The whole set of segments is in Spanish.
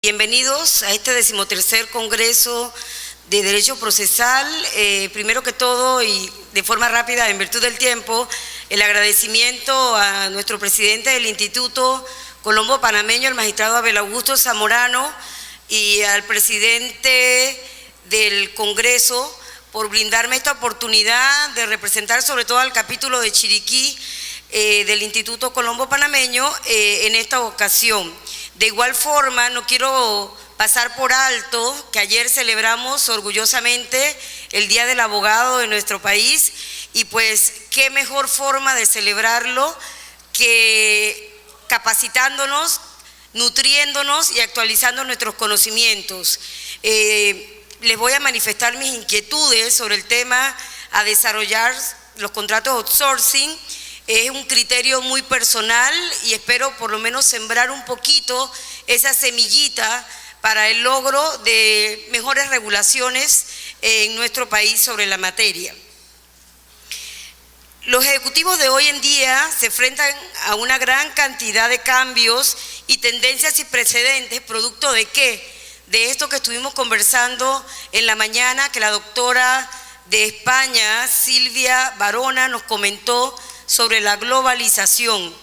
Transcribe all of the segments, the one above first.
Bienvenidos a este 13º Congreso de Derecho Procesal. Primero que todo y de forma rápida, en virtud del tiempo, el agradecimiento a nuestro presidente del Instituto Colombo Panameño, el magistrado Abel Augusto Zamorano, y al presidente del Congreso por brindarme esta oportunidad de representar sobre todo al capítulo de Chiriquí del Instituto Colombo Panameño en esta ocasión. De igual forma, no quiero pasar por alto que ayer celebramos orgullosamente el Día del Abogado de nuestro país, y pues qué mejor forma de celebrarlo que capacitándonos, nutriéndonos y actualizando nuestros conocimientos. Les voy a manifestar mis inquietudes sobre el tema a desarrollar, los contratos outsourcing. Es un criterio muy personal y espero por lo menos sembrar un poquito esa semillita para el logro de mejores regulaciones en nuestro país sobre la materia. Los ejecutivos de hoy en día se enfrentan a una gran cantidad de cambios y tendencias y precedentes, ¿producto de qué? De esto que estuvimos conversando en la mañana, que la doctora de España, Silvia Barona, nos comentó sobre la globalización,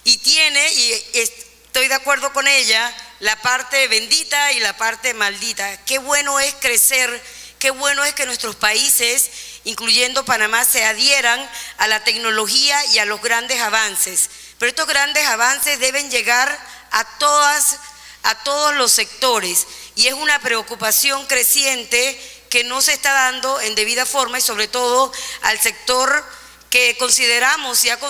y tiene, y estoy de acuerdo con ella, la parte bendita y la parte maldita. Qué bueno es crecer, qué bueno es que nuestros países, incluyendo Panamá, se adhieran a la tecnología y a los grandes avances, pero estos grandes avances deben llegar a todos los sectores, y es una preocupación creciente que no se está dando en debida forma, y sobre todo al sector que consideramos y ha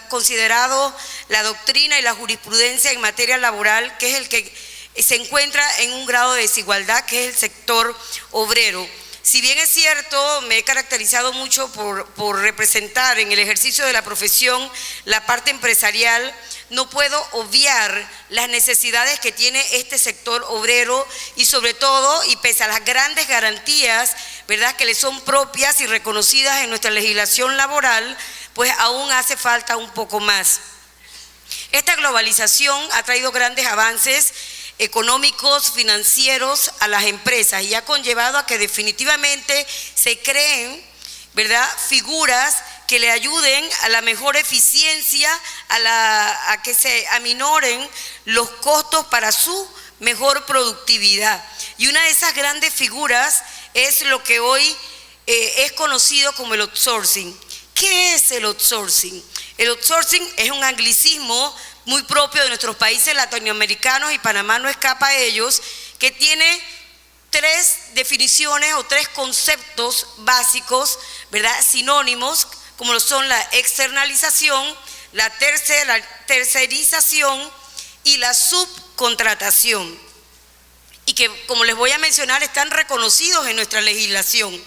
considerado la doctrina y la jurisprudencia en materia laboral, que es el que se encuentra en un grado de desigualdad, que es el sector obrero. Si bien es cierto, me he caracterizado mucho por representar en el ejercicio de la profesión la parte empresarial, no puedo obviar las necesidades que tiene este sector obrero, y sobre todo, y pese a las grandes garantías, ¿verdad?, que le son propias y reconocidas en nuestra legislación laboral, pues aún hace falta un poco más. Esta globalización ha traído grandes avances económicos, financieros a las empresas, y ha conllevado a que definitivamente se creen, ¿verdad?, figuras que le ayuden a la mejor eficiencia, a que se aminoren los costos para su mejor productividad. Y una de esas grandes figuras es lo que hoy es conocido como el outsourcing. ¿Qué es el outsourcing? El outsourcing es un anglicismo muy propio de nuestros países latinoamericanos, y Panamá no escapa a ellos, que tiene tres definiciones o tres conceptos básicos, ¿verdad?, sinónimos, como lo son la externalización, la tercerización y la subcontratación, y que, como les voy a mencionar, están reconocidos en nuestra legislación.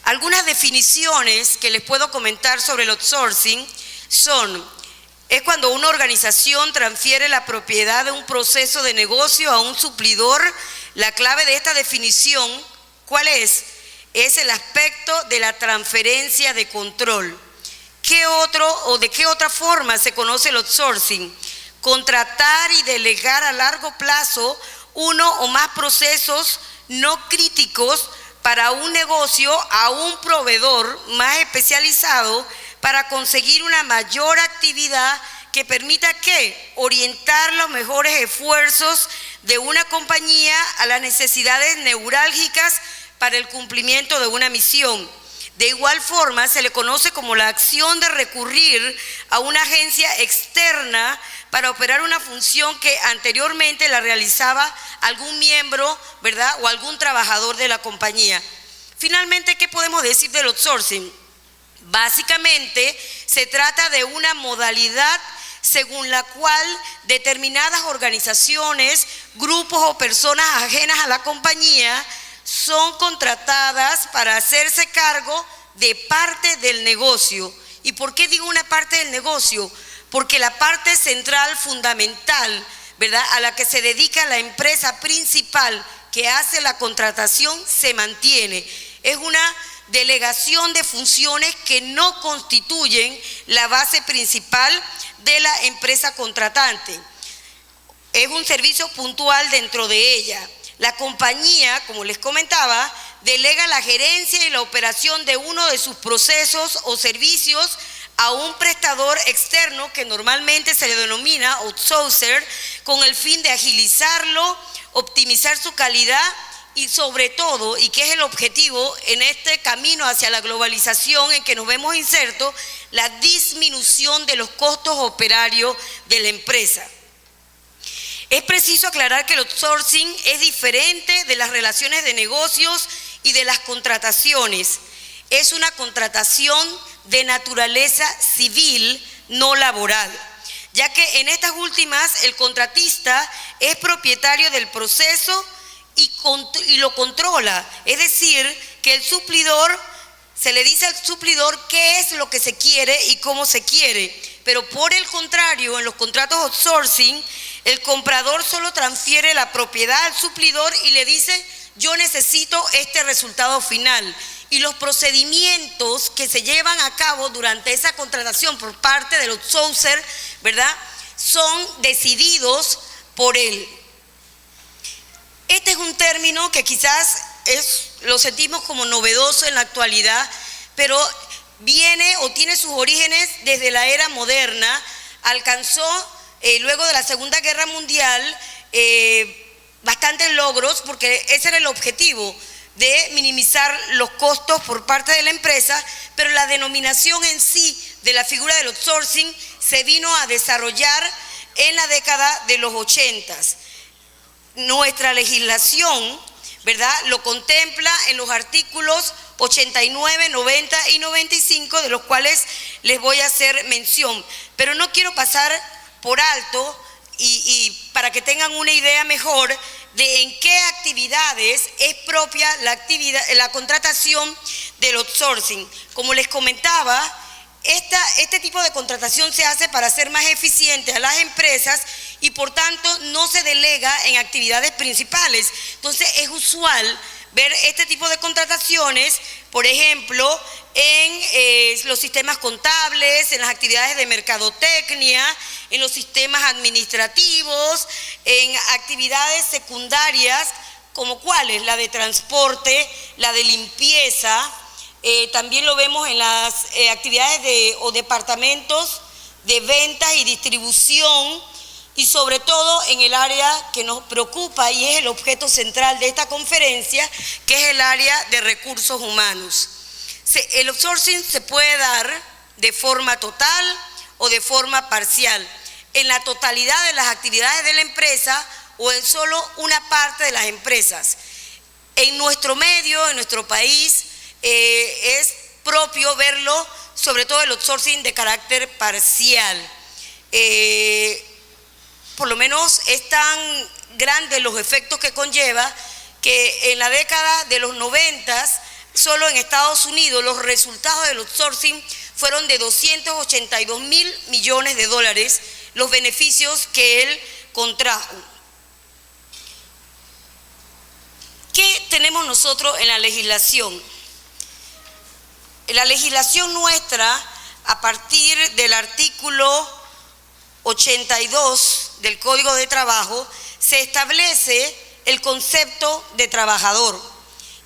Algunas definiciones que les puedo comentar sobre el outsourcing es cuando una organización transfiere la propiedad de un proceso de negocio a un suplidor. La clave de esta definición, ¿cuál es? Es el aspecto de la transferencia de control. ¿De qué otra forma se conoce el outsourcing? Contratar y delegar a largo plazo uno o más procesos no críticos para un negocio a un proveedor más especializado para conseguir una mayor actividad que permita orientar los mejores esfuerzos de una compañía a las necesidades neurálgicas para el cumplimiento de una misión. De igual forma, se le conoce como la acción de recurrir a una agencia externa para operar una función que anteriormente la realizaba algún miembro, ¿verdad?, o algún trabajador de la compañía. Finalmente, ¿qué podemos decir del outsourcing? Básicamente, se trata de una modalidad según la cual determinadas organizaciones, grupos o personas ajenas a la compañía son contratadas para hacerse cargo de parte del negocio. ¿Y por qué digo una parte del negocio? Porque la parte central, fundamental, ¿verdad?, a la que se dedica la empresa principal que hace la contratación se mantiene. Es una delegación de funciones que no constituyen la base principal de la empresa contratante. es un servicio puntual dentro de ella. La compañía, como les comentaba, delega la gerencia y la operación de uno de sus procesos o servicios a un prestador externo que normalmente se le denomina outsourcer, con el fin de agilizarlo, optimizar su calidad y sobre todo, y que es el objetivo en este camino hacia la globalización en que nos vemos insertos, la disminución de los costos operarios de la empresa. Es preciso aclarar que el outsourcing es diferente de las relaciones de negocios y de las contrataciones. Es una contratación de naturaleza civil, no laboral, ya que en estas últimas el contratista es propietario del proceso y lo controla. Es decir, que el suplidor, se le dice al suplidor qué es lo que se quiere y cómo se quiere. Pero por el contrario, en los contratos outsourcing, el comprador solo transfiere la propiedad al suplidor y le dice: yo necesito este resultado final. Y los procedimientos que se llevan a cabo durante esa contratación por parte del outsourcer, ¿verdad?, son decididos por él. Este es un término que quizás lo sentimos como novedoso en la actualidad, pero viene o tiene sus orígenes desde la era moderna. Alcanzó luego de la Segunda Guerra Mundial bastantes logros, porque ese era el objetivo, de minimizar los costos por parte de la empresa, pero la denominación en sí de la figura del outsourcing se vino a desarrollar en la década de los 80. Nuestra legislación, ¿verdad?, lo contempla en los artículos 89, 90 y 95, de los cuales les voy a hacer mención, pero no quiero pasar por alto y para que tengan una idea mejor de en qué actividades es propia la contratación del outsourcing. Como les comentaba, este tipo de contratación se hace para hacer más eficiente a las empresas y por tanto no se delega en actividades principales. Entonces es usual ver este tipo de contrataciones, por ejemplo, en los sistemas contables, en las actividades de mercadotecnia, en los sistemas administrativos, en actividades secundarias, como cuáles: la de transporte, la de limpieza. También lo vemos en las actividades o departamentos de ventas y distribución, y sobre todo en el área que nos preocupa y es el objeto central de esta conferencia, que es el área de recursos humanos. El outsourcing se puede dar de forma total o de forma parcial, en la totalidad de las actividades de la empresa o en solo una parte de las empresas. En nuestro medio, en nuestro país, es propio verlo, sobre todo el outsourcing de carácter parcial. Por lo menos es tan grande los efectos que conlleva que en la década de los 90, solo en Estados Unidos, los resultados del outsourcing fueron de 282.000 millones de dólares, los beneficios que él contrajo. ¿Qué tenemos nosotros en la legislación? En la legislación nuestra, a partir del artículo 82 del Código de Trabajo, se establece el concepto de trabajador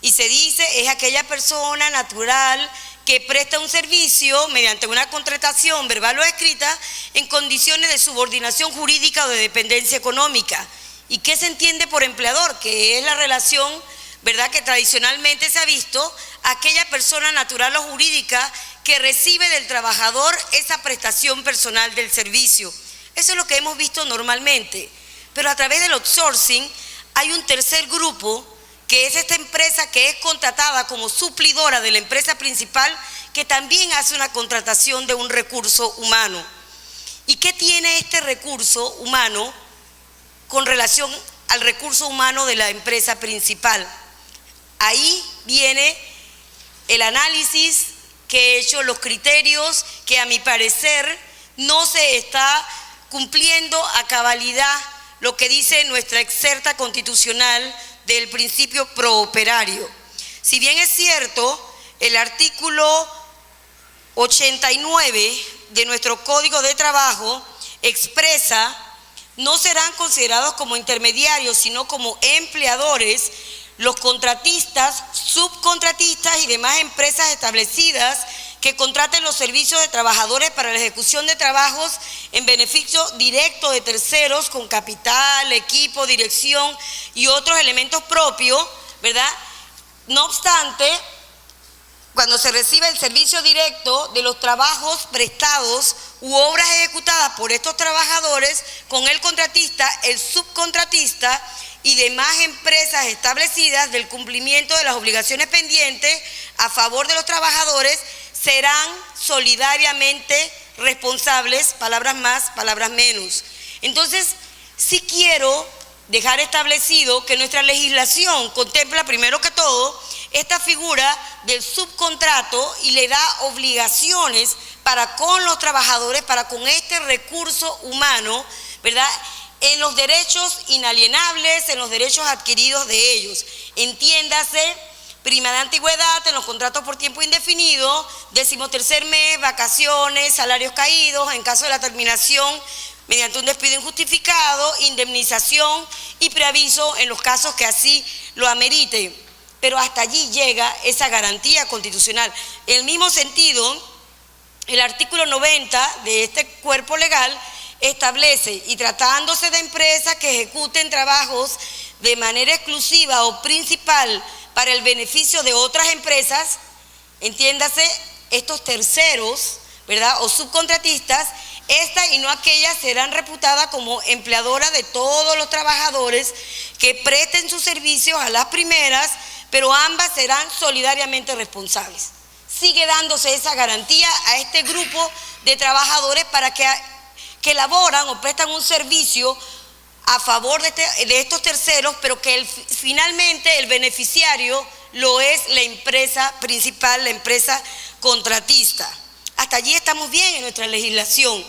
y se dice: es aquella persona natural que presta un servicio mediante una contratación verbal o escrita en condiciones de subordinación jurídica o de dependencia económica. ¿Y qué se entiende por empleador? Que es la relación, ¿verdad?, que tradicionalmente se ha visto, aquella persona natural o jurídica que recibe del trabajador esa prestación personal del servicio. Eso es lo que hemos visto normalmente, pero a través del outsourcing hay un tercer grupo, que es esta empresa que es contratada como suplidora de la empresa principal, que también hace una contratación de un recurso humano. ¿Y qué tiene este recurso humano con relación al recurso humano de la empresa principal? Ahí viene el análisis que he hecho, los criterios que a mi parecer no se está cumpliendo a cabalidad lo que dice nuestra excerta constitucional del principio prooperario. Si bien es cierto, el artículo 89 de nuestro Código de Trabajo expresa no serán considerados como intermediarios, sino como empleadores, los contratistas, subcontratistas y demás empresas establecidas que contraten los servicios de trabajadores para la ejecución de trabajos en beneficio directo de terceros con capital, equipo, dirección y otros elementos propios, ¿verdad? No obstante, cuando se recibe el servicio directo de los trabajos prestados u obras ejecutadas por estos trabajadores con el contratista, el subcontratista y demás empresas establecidas del cumplimiento de las obligaciones pendientes a favor de los trabajadores, serán solidariamente responsables, palabras más, palabras menos. Entonces, sí quiero dejar establecido que nuestra legislación contempla primero que todo esta figura del subcontrato y le da obligaciones para con los trabajadores, para con este recurso humano, ¿verdad?, en los derechos inalienables, en los derechos adquiridos de ellos. Entiéndase, prima de antigüedad en los contratos por tiempo indefinido, 13º mes, vacaciones, salarios caídos, en caso de la terminación mediante un despido injustificado, indemnización y preaviso en los casos que así lo amerite. Pero hasta allí llega esa garantía constitucional. En el mismo sentido, el artículo 90 de este cuerpo legal establece, y tratándose de empresas que ejecuten trabajos de manera exclusiva o principal para el beneficio de otras empresas, entiéndase, estos terceros, ¿verdad?, o subcontratistas, esta y no aquellas serán reputadas como empleadoras de todos los trabajadores que presten sus servicios a las primeras, pero ambas serán solidariamente responsables. Sigue dándose esa garantía a este grupo de trabajadores para que elaboran o prestan un servicio a favor de estos terceros, pero que finalmente el beneficiario lo es la empresa principal, la empresa contratista. Hasta allí estamos bien en nuestra legislación.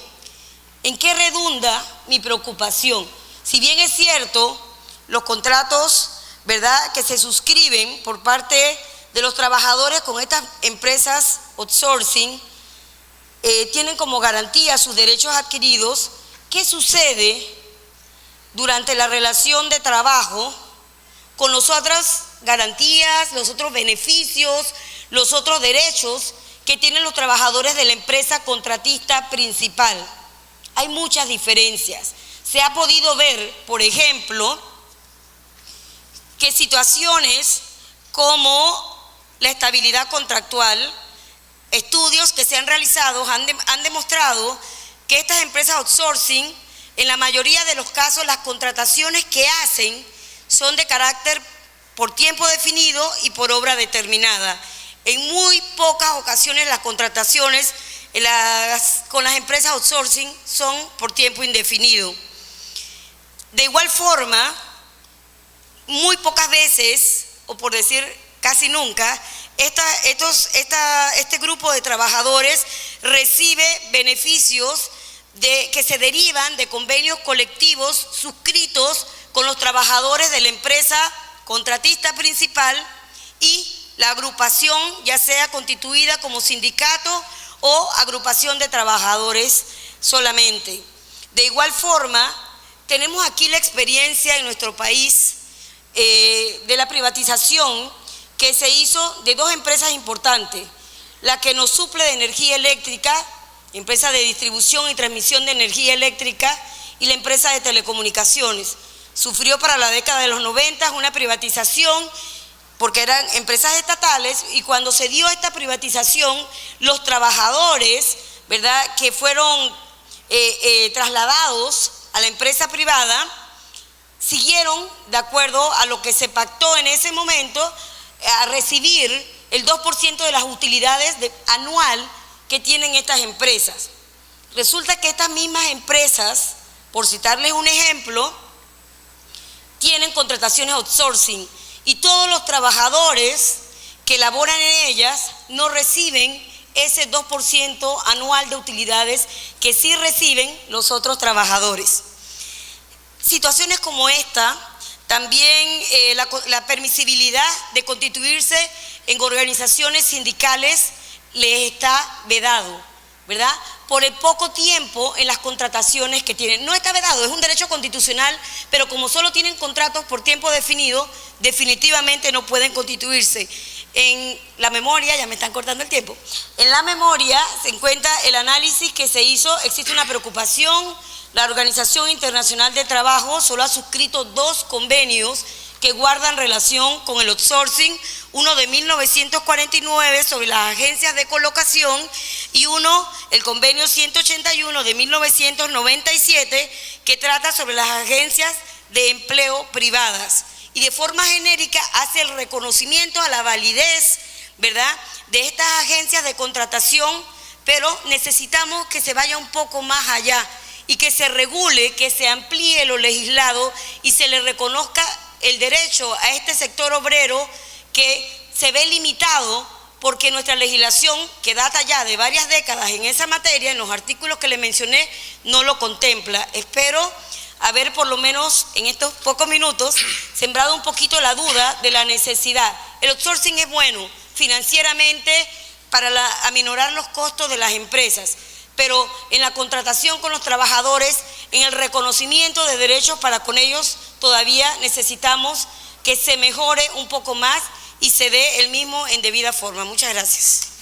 ¿En qué redunda mi preocupación? Si bien es cierto, los contratos, ¿verdad?, que se suscriben por parte de los trabajadores con estas empresas outsourcing, tienen como garantía sus derechos adquiridos, ¿qué sucede durante la relación de trabajo con las otras garantías, los otros beneficios, los otros derechos que tienen los trabajadores de la empresa contratista principal? Hay muchas diferencias. Se ha podido ver, por ejemplo, que situaciones como la estabilidad contractual, estudios que se han realizado han demostrado que estas empresas outsourcing, en la mayoría de los casos, las contrataciones que hacen son de carácter por tiempo definido y por obra determinada. En muy pocas ocasiones las contrataciones con las empresas outsourcing son por tiempo indefinido. De igual forma, muy pocas veces, o por decir casi nunca, este grupo de trabajadores recibe beneficios que se derivan de convenios colectivos suscritos con los trabajadores de la empresa contratista principal y la agrupación, ya sea constituida como sindicato o agrupación de trabajadores solamente. De igual forma, tenemos aquí la experiencia en nuestro país de la privatización que se hizo de dos empresas importantes, la que nos suple de energía eléctrica, empresa de distribución y transmisión de energía eléctrica, y la empresa de telecomunicaciones. Sufrió para la década de los 90 una privatización porque eran empresas estatales, y cuando se dio esta privatización, los trabajadores, ¿verdad?, que fueron trasladados a la empresa privada, siguieron, de acuerdo a lo que se pactó en ese momento, a recibir el 2% de las utilidades anual que tienen estas empresas. Resulta que estas mismas empresas, por citarles un ejemplo, tienen contrataciones outsourcing y todos los trabajadores que laboran en ellas no reciben ese 2% anual de utilidades que sí reciben los otros trabajadores. Situaciones como esta, también la permisibilidad de constituirse en organizaciones sindicales les está vedado. ¿verdad? Por el poco tiempo en las contrataciones que tienen. No está vedado, es un derecho constitucional, pero como solo tienen contratos por tiempo definido, definitivamente no pueden constituirse. En la memoria, ya me están cortando el tiempo, en la memoria se encuentra el análisis que se hizo, existe una preocupación, la Organización Internacional del Trabajo solo ha suscrito 2 convenios que guardan relación con el outsourcing, uno de 1949 sobre las agencias de colocación y uno, el convenio 181 de 1997, que trata sobre las agencias de empleo privadas. Y de forma genérica hace el reconocimiento a la validez, ¿verdad?, de estas agencias de contratación, pero necesitamos que se vaya un poco más allá y que se regule, que se amplíe lo legislado y se le reconozca el derecho a este sector obrero que se ve limitado porque nuestra legislación, que data ya de varias décadas en esa materia, en los artículos que le mencioné, no lo contempla. Espero haber por lo menos en estos pocos minutos sembrado un poquito la duda de la necesidad. El outsourcing es bueno financieramente para aminorar los costos de las empresas, pero en la contratación con los trabajadores, en el reconocimiento de derechos para con ellos, todavía necesitamos que se mejore un poco más y se dé el mismo en debida forma. Muchas gracias.